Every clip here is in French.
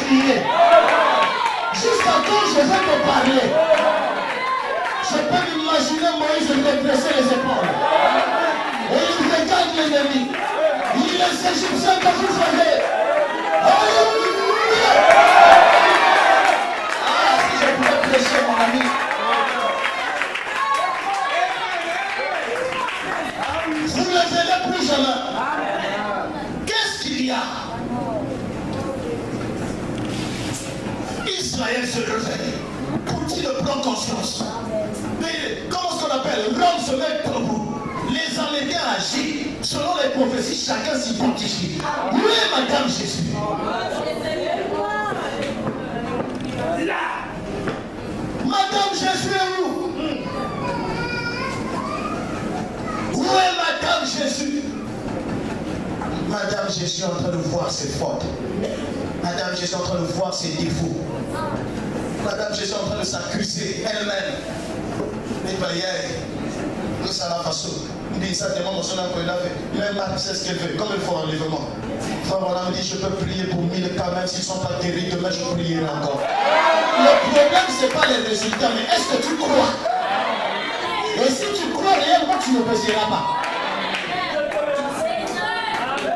crier. Jusqu'à quand je vais te parler? Je peux m'imaginer Moïse redresser les épaules. Et il regarde l'ennemi. Il les Égyptiens que vous faisiez. Alléluia! Ah, si je pouvais prêcher, mon ami. Vous ne le verrez plus jamais. Qu'est-ce qu'il y a? Israël se réveille. Poutine prend conscience. Mais comment est-ce qu'on appelle? Rome se met debout. Les Américains agissent. Selon les prophéties, chacun s'identifie. Où est Madame Jésus? Là. Madame Jésus est où? Où est Madame Jésus? Madame Jésus est en train de voir ses fautes. Madame Jésus est en train de voir ses défauts. Madame Jésus est en train de s'accuser elle-même. Mais nous ça la façon. Il dit ça tellement son âme qu'il a fait. Il a marqué ce qu'elle veut. Comme il faut enlèvement. Frère Voilà me dit je peux prier pour 1000 cas même s'ils ne sont pas guéris. Demain je prierai encore. Le problème ce n'est pas les résultats, mais est-ce que tu crois? Et si tu crois réellement, tu ne pèseras pas.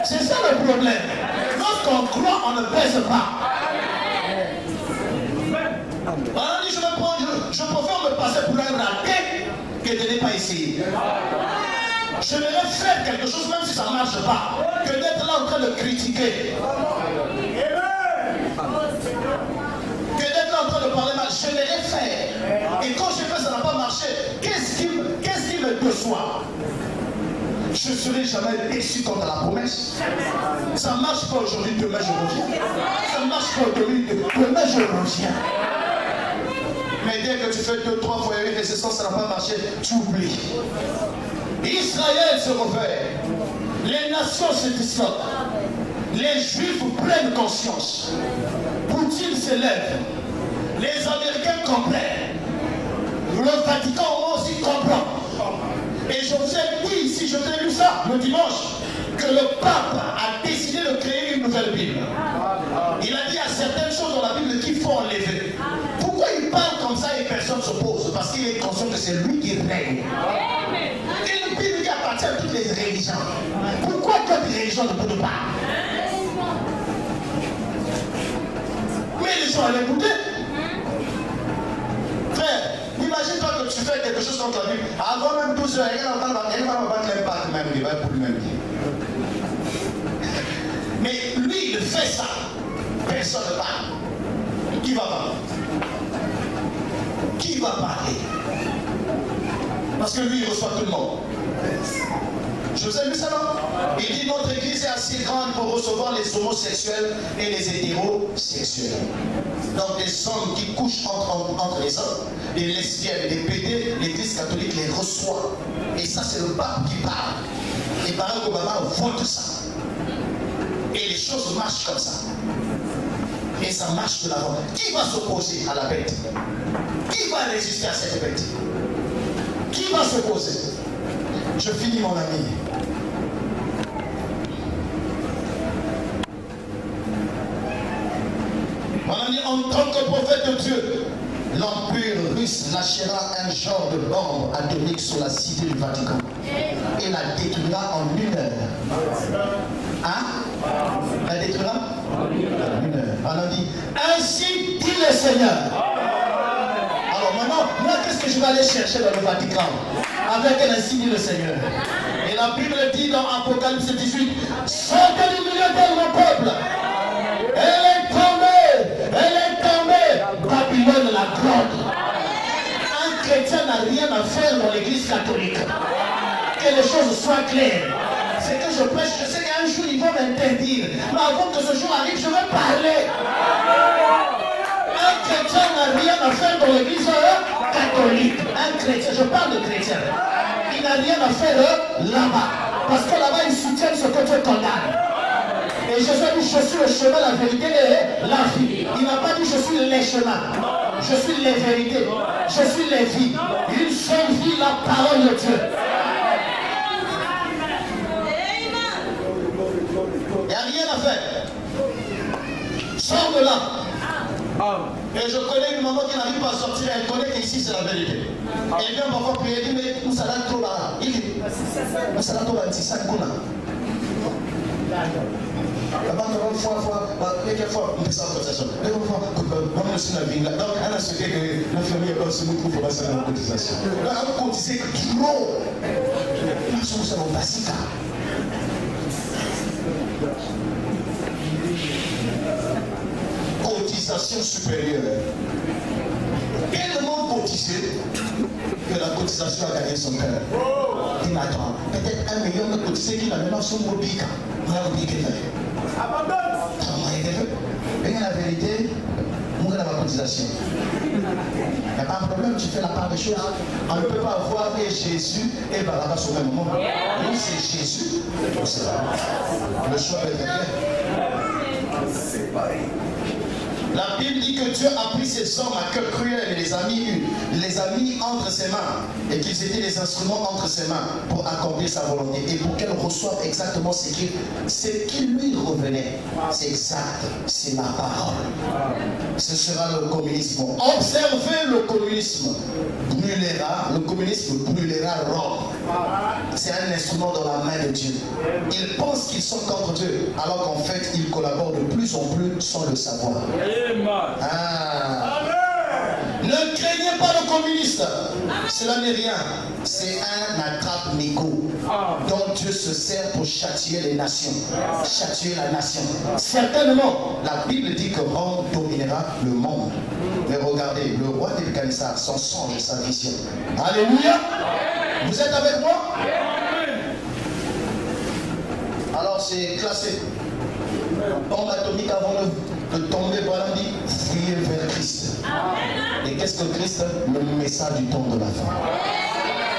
C'est ça le problème. Lorsqu'on croit, on ne pèse pas. Voilà, je préfère me passer pour un raté que de ne pas essayer. Je vais faire quelque chose même si ça ne marche pas, que d'être là en train de critiquer. Que d'être là en train de parler mal. Je vais faire. Et quand je fais ça n'a pas marché, qu'est-ce qui me déçoit? Je ne serai jamais déçu contre la promesse. Ça ne marche pas aujourd'hui, demain je reviens. Ça ne marche pas aujourd'hui, demain je reviens. Mais dès que tu fais 2, 3 fois et que ça n'a pas marché, tu oublies. Israël se réveille. Les nations se disloquent. Les Juifs prennent conscience. Poutine s'élève. Les Américains comprennent. Le Vatican aussi comprend. Et je vous ai dit, si je t'ai lu ça le dimanche, que le pape a décidé de créer une nouvelle Bible. Il a dit à certaines choses dans la Bible qu'il faut enlever. Pourquoi il parle comme ça et personne ne s'oppose? Parce qu'il est conscient que c'est lui qui règne. Une Bible qui appartient à toutes les religions. Pourquoi d'autres religions ne peuvent pas? Mais les gens l'écouter. Frère, imagine-toi que tu fais quelque chose contre lui. Avant même 12 heures, elle va battre l'impact même, il va pour lui-même. Mais lui, il fait ça. Personne ne parle. Qui va parler? Qui va parler? Parce que lui, il reçoit tout le monde. Je vous ai lu ça, non? Il dit notre église est assez grande pour recevoir les homosexuels et les hétérosexuels. Donc des hommes qui couchent entre les hommes, des lesbiennes, des pédés, l'église catholique les reçoit. Et ça, c'est le pape qui parle. Et Barack Obama vote ça. Et les choses marchent comme ça. Et ça marche de l'avant. Qui va s'opposer à la bête? Qui va résister à cette bête? Qui va s'opposer? Je finis mon ami. Mon ami, en tant que prophète de Dieu, l'Empire russe lâchera un genre de bombe atomique sur la cité du Vatican. Et la détruira en 1 heure. Hein? La détruira en 1 heure. On a dit, ainsi dit le Seigneur. Alors maintenant, moi qu'est-ce que je vais aller chercher dans le Vatican? Avec ainsi dit le Seigneur. Et la Bible dit dans Apocalypse 18, sortez du milieu de mon peuple. Elle est tombée, Babylone la grande. Un chrétien n'a rien à faire dans l'église catholique. Que les choses soient claires. C'est que je prêche, je sais qu'un jour ils vont m'interdire. Mais avant que ce jour arrive, je vais parler. Un chrétien n'a rien à faire dans l'église catholique. Un chrétien, je parle de chrétien. Il n'a rien à faire là-bas. Parce que là-bas, ils soutiennent ce que Dieu condamne. Et Jésus a dit, je suis le chemin, la vérité et la vie. Il n'a pas dit, je suis les chemins. Je suis les vérités. Je suis les vies. Une seule vie, la parole de Dieu. Il n'y a rien à faire. Sors de là. Et je connais une maman qui n'arrive pas à sortir, elle connaît qu'ici c'est la vérité. Elle vient parfois prier, elle dit, mais nous allons trop là. Il dit, nous allons trop là, c'est ça qu'on a. La banque va fois, quelquefois, on fait ça en cotisation. Quelquefois, on aussi la vie. Donc, elle a souhaité que la famille va se mettre pour passer la cotisation. Là, on cotisait trop. Là, on se rend pas si tard. Cotisation supérieure. Tellement cotisé que la cotisation a gagné son cœur. Il m'attend. Peut-être 1 million de cotisés qui n'a même pas son mobile. La vérité, on a la cotisation. Il n'y a pas de problème, tu fais la part des choses. On ne peut pas avoir Jésus et Barabbas au même moment. Nous, c'est Jésus. Le choix est clair. C'est pareil. La Bible dit que Dieu a pris ces hommes à cœur cruel et les a mis entre ses mains et qu'ils étaient les instruments entre ses mains pour accomplir sa volonté et pour qu'elle reçoive exactement ce qui lui revenait. C'est exact, c'est la parole. Ce sera le communisme. Observez le communisme. Le communisme brûlera Rome. C'est un instrument dans la main de Dieu. Ils pensent qu'ils sont contre Dieu, alors qu'en fait, ils collaborent de plus en plus sans le savoir. Ne craignez pas le communiste. Cela n'est rien. C'est un attrape-nigo dont Dieu se sert pour châtier les nations. Châtier la nation. Certainement, la Bible dit que Rome dominera le monde. Mais regardez, le roi Nebuchadnezzar s'en songe sa vision. Alléluia. Vous êtes avec moi? Alors c'est classé. Bombe atomique avant de tomber, voilà, dit, fuyez vers Christ. Et qu'est-ce que Christ? Le message du temps de la fin.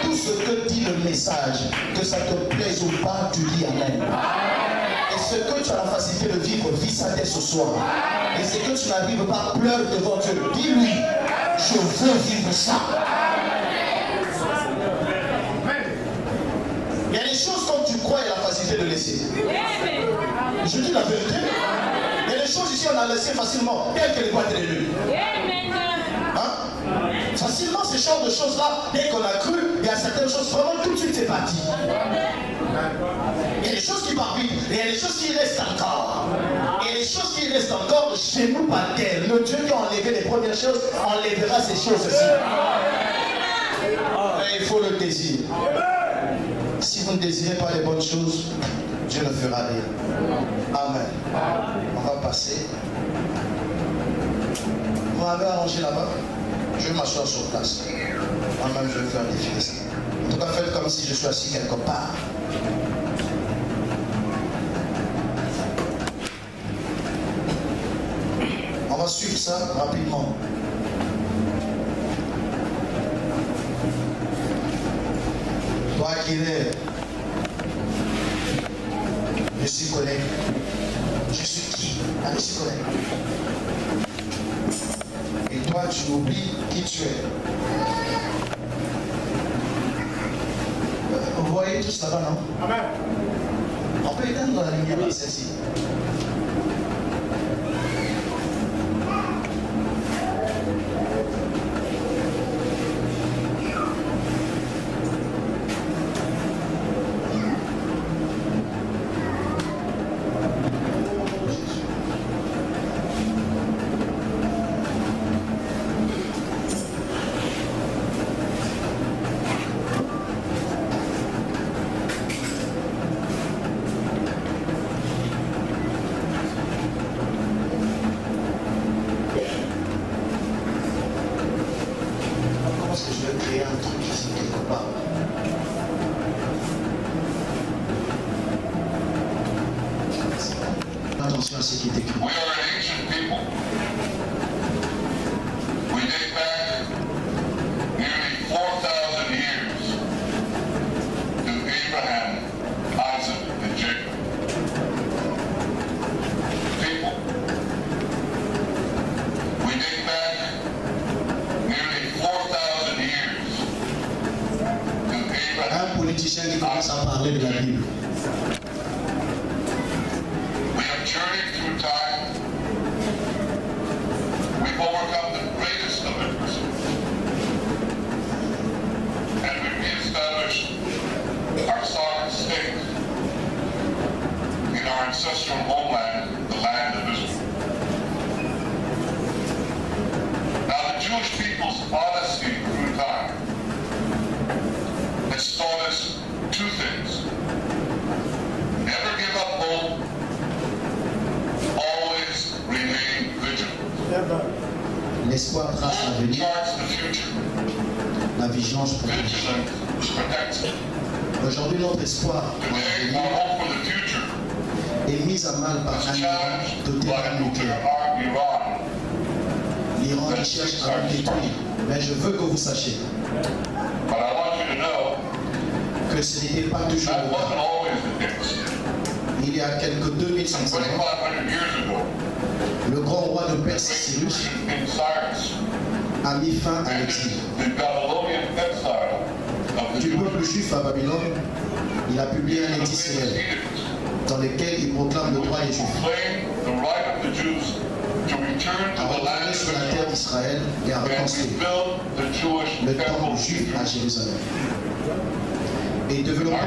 Tout ce que dit le message, que ça te plaise ou pas, tu dis Amen. Et ce que tu as la facilité de vivre, vis ça dès ce soir. Et ce que tu n'arrives pas, pleure devant Dieu. Dis-lui, je veux vivre ça. Il y a des choses comme tu crois et la facilité de laisser. Je dis la vérité. Il y a des choses ici on a laissé facilement, telles que les boîtes de l'élu. Facilement ces genres de choses-là, dès qu'on a cru, il y a certaines choses, vraiment tout de suite c'est parti. Il y a des choses qui partent vite, et il y a des choses qui restent encore. Et les choses qui restent encore chez nous par terre. Le Dieu qui a enlevé les premières choses, enlèvera ces choses-ci. Mais il faut le désir. Si vous ne désirez pas les bonnes choses, Dieu ne fera rien. Amen. On va passer. Vous m'avez arrangé là-bas. Je vais m'asseoir sur place. Moi-même, je vais faire des filles. En tout cas, faites comme si je suis assis quelque part. On va suivre ça rapidement. Toi qui es, je suis collègue. Je suis qui? Je suis collègue. Et toi, tu oublies qui tu es. Vous voyez tous là-bas, non? Amen. On peut éteindre la lumière là, celle-ci. Attention à ce qui est écrit. We are an ancient people. We date back nearly 4,000 years to Abraham, Isaac, and Jacob. People. We date back nearly 4,000 years to Abraham. Un politicien qui commence à parler de la Bible. We have journeyed through time. We L'espoir trace l'avenir. charts the future. La vigilance protège. Vigilance protects it. Aujourd'hui, notre espoir Today, our hope for the future est mis à mal par is un Iran challenged doté by a d'armes nuclear nucléaires. armed Iran. L'Iran qui cherche à nous détruire. Mais je veux que vous sachiez But I want you to know que ce n'était pas toujours that le wasn't cas. always the case. Il y a quelques 2500 ans, 2,500 years ago, le grand roi de the Perse, great Cyrus, Persian King Cyrus a mis fin à ended l'exil. the Babylonian exile of the Du Jews. peuple juif à Babylone, il a publié un édit célèbre dans lequel il proclame le droit des Juifs Claim the right of the Jews to return to à the land retourner of sur la terre Israel d'Israël et à and reconstruire rebuild the Jewish le temple temple of juif à Jerusalem. Jérusalem. Et développons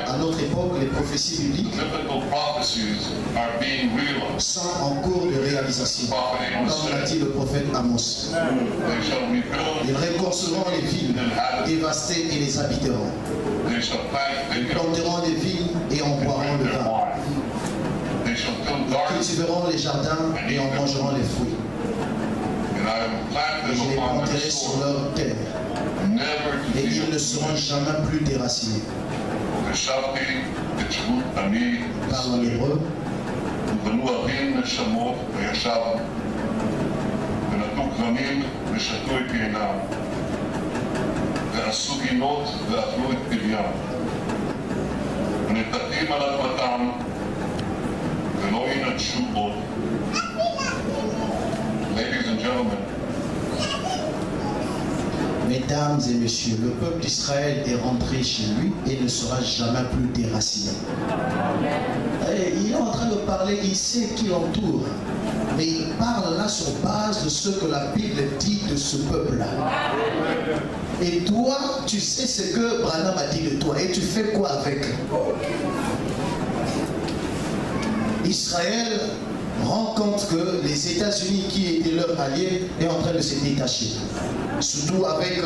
à notre époque les prophéties bibliques Biblical prophecies are being realized. sont en cours de réalisation. Comme l'a dit le prophète Amos. They shall Ils rebuild, reconstruiront les villes dévastées et les habiteront. they shall plant Ils vineyards planteront des vignes et en and boiront drink le their vin. wine. They shall build Ils gardens, cultiveront les jardins et en mangeront les fruits. and I will plant Et je them les upon their planterai sur soil, leur terre. never to Et ils ne yield. seront jamais plus déracinés. ושבתי את שבות עמי Parle en hébreu. ובנו אבים נשמות וישבנו ונתנו כרמים ושתו את יינם ועשו גינות ואכלו את פריים ונטעים על אדמתם ולא ינטשו עוד. Ladies and gentlemen, Mesdames et messieurs, le peuple d'Israël est rentré chez lui et ne sera jamais plus déraciné. Et il est en train de parler, il sait qui l'entoure. Mais il parle là sur base de ce que la Bible dit de ce peuple-là. Et toi, tu sais ce que Branham a dit de toi. Et tu fais quoi avec? Israël rend compte que les États-Unis, qui étaient leurs alliés, est en train de se détacher. Surtout avec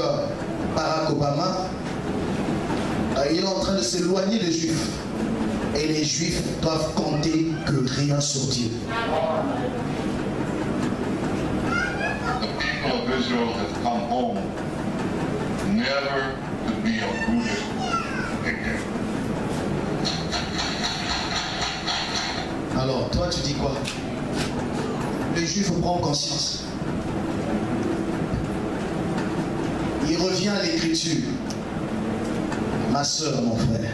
Barack Obama, il est en train de s'éloigner des Juifs. Et les Juifs doivent compter que rien sur Dieu. the people of Israel have come home never to be uprooted again. Alors, toi, tu dis quoi? Le Juif prend conscience. Il revient à l'écriture. Ma soeur, mon frère,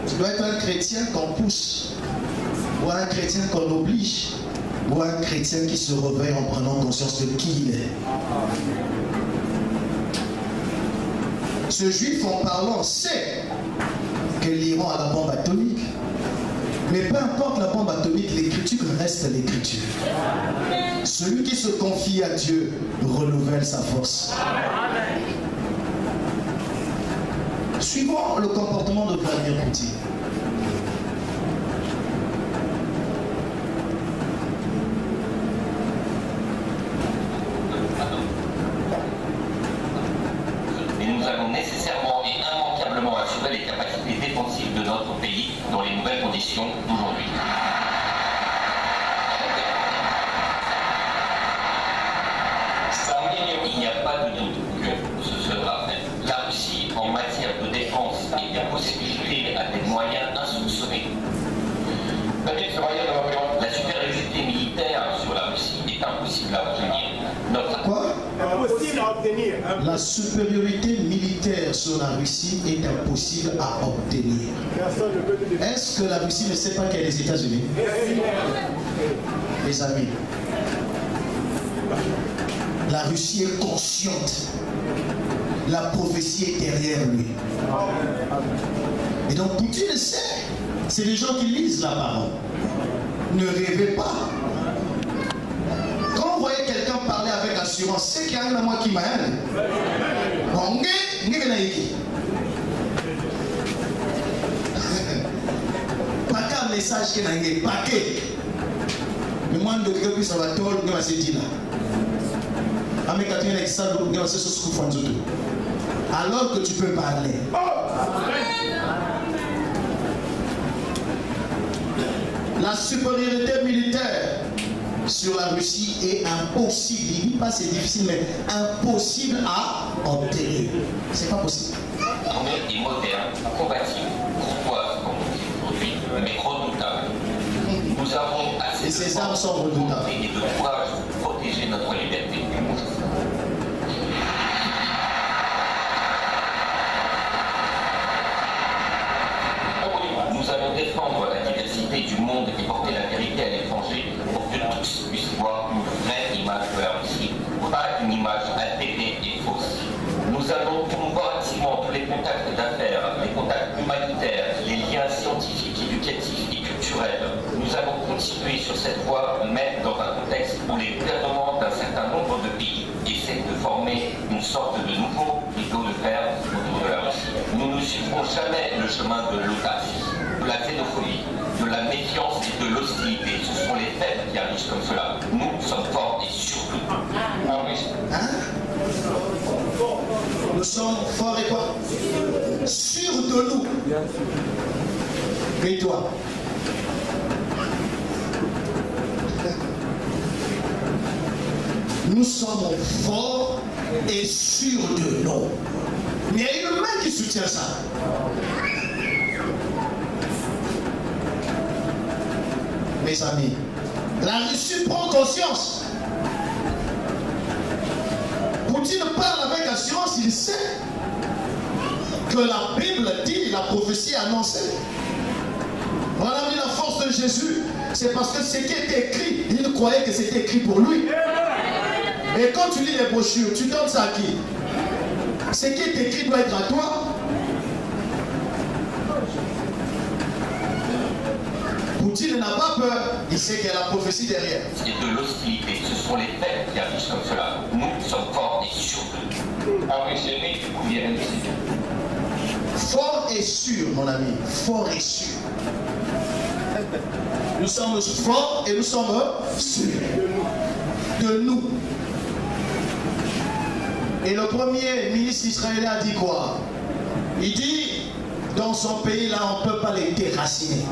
tu dois être un chrétien qu'on pousse, ou un chrétien qu'on oblige, ou un chrétien qui se réveille en prenant conscience de qui il est. Ce juif, en parlant, sait que l'Iran a la bombe atomique. Mais peu importe la bombe atomique, l'écriture reste l'écriture. Celui qui se confie à Dieu renouvelle sa force. Suivons le comportement de Vladimir Poutine. Et nous allons nécessairement et immanquablement assurer les capacités défensives de notre pays dans les nouvelles conditions d'aujourd'hui. Il n'y a pas de doute que ce sera fait. La Russie, en matière de défense et de possibilité, a des moyens insoupçonnés. La supériorité militaire sur la Russie est impossible à obtenir. Notre Quoi? Impossible à obtenir. La supériorité militaire sur la Russie est impossible à obtenir. Personne ne peut le défendre. Est-ce que la Russie ne sait pas qu'il y a les États-Unis? Mes amis, la Russie est consciente. La prophétie est derrière lui. Et donc Poutine le sait. C'est les gens qui lisent la parole. Ne rêvez pas. Quand vous voyez quelqu'un parler avec assurance, c'est qu'il y a un à moi qui m'a aidé. Bon, pas qu'un message qui n'a pas paquet. Mais moi, je ne sais pas si je vais se dire. Alors que tu peux parler. La supériorité militaire sur la Russie est impossible. Il ne dit pas c'est difficile, mais impossible à enterrer. C'est pas possible. L'armée est moderne, combative, courtoise comme on dit aujourd'hui, mais redoutable. Nous avons assez Et ces armes sont redoutables. et de courage pour protéger notre liberté. Nous allons défendre la diversité du monde et porter la vérité à l'étranger pour que tous puissent voir une vraie image de la Russie, pas une image altérée et fausse. Nous allons promouvoir activement tous les contacts d'affaires, les contacts humanitaires, les liens scientifiques, éducatifs et culturels. Nous allons continuer sur cette voie, même dans un contexte où les gouvernements d'un certain nombre de pays essaient de former une sorte de nouveau rideau de fer autour de la Russie. Nous ne suivrons jamais le chemin de l'audace, de la xénophobie, de la méfiance et de l'hostilité. Ce sont les faits qui arrivent comme cela. Nous sommes forts et surtout. Hein? Nous sommes forts et quoi? Sûrs de nous. Et toi? Nous sommes forts et sûrs de nous. Mais il y a une main qui soutient ça. Mes amis, la Russie prend conscience. Poutine parle avec assurance, il sait que la Bible dit, la prophétie annoncée. On a mis la force de Jésus, c'est parce que ce qui était écrit, il croyait que c'était écrit pour lui. Et quand tu lis les brochures, tu donnes ça à qui? Ce qui est écrit doit être à toi. Poutine n'a pas peur, il sait qu'il y a la prophétie derrière. Et de l'hostilité, ce sont les faits qui arrivent comme cela. Nous sommes forts et sûrs d'eux. Fort et sûr, mon ami, fort et sûr. Nous sommes forts et nous sommes sûrs de nous. Et le premier ministre israélien a dit quoi? Il dit, dans son pays, là, on ne peut pas les déraciner.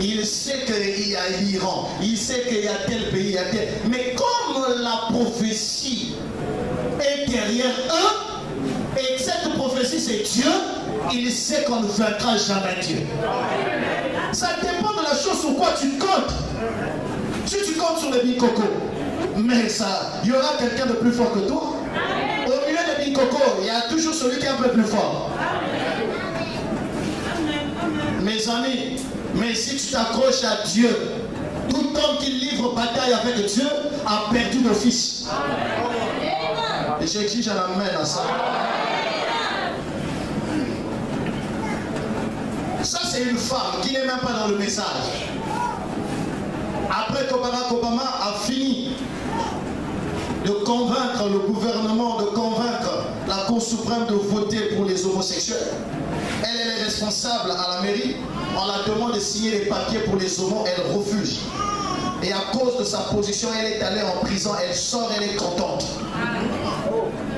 Il sait qu'il y a l'Iran, il sait qu'il y a tel pays, il y a tel... Mais comme la prophétie est derrière eux, et que cette prophétie c'est Dieu, il sait qu'on ne vaincra jamais Dieu. Ça dépend de la chose sur quoi tu comptes. Si tu comptes sur les bicocos, mais ça, il y aura quelqu'un de plus fort que toi. Au milieu des bicocos, il y a toujours celui qui est un peu plus fort. Mes amis, mais si tu t'accroches à Dieu, tout homme qui livre bataille avec Dieu a perdu d'office. Et j'exige un amen à ça. Ça, c'est une femme qui n'est même pas dans le message. Après que Barack Obama a fini de convaincre le gouvernement, de convaincre la Cour suprême de voter pour les homosexuels, elle est responsable à la mairie. On la demande de signer les papiers pour les homos, elle refuse. Et à cause de sa position, elle est allée en prison, elle sort, elle est contente.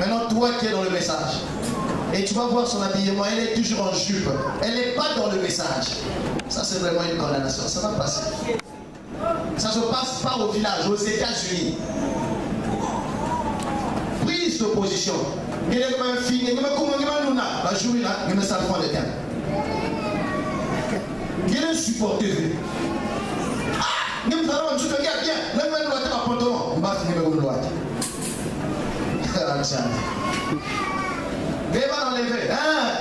Maintenant, toi qui es dans le message, et tu vas voir son habillement, elle est toujours en jupe. Elle n'est pas dans le message. Ça, c'est vraiment une condamnation. Ça va passer. Ça se passe pas au village, aux États-Unis. Prise de position. Il y a une fille, il y a une supporteuse. Ah, nous allons tout regarder bien. Là, nous allons faire un pantalon. On va finir avec une loi. Mais va enlever. Ah,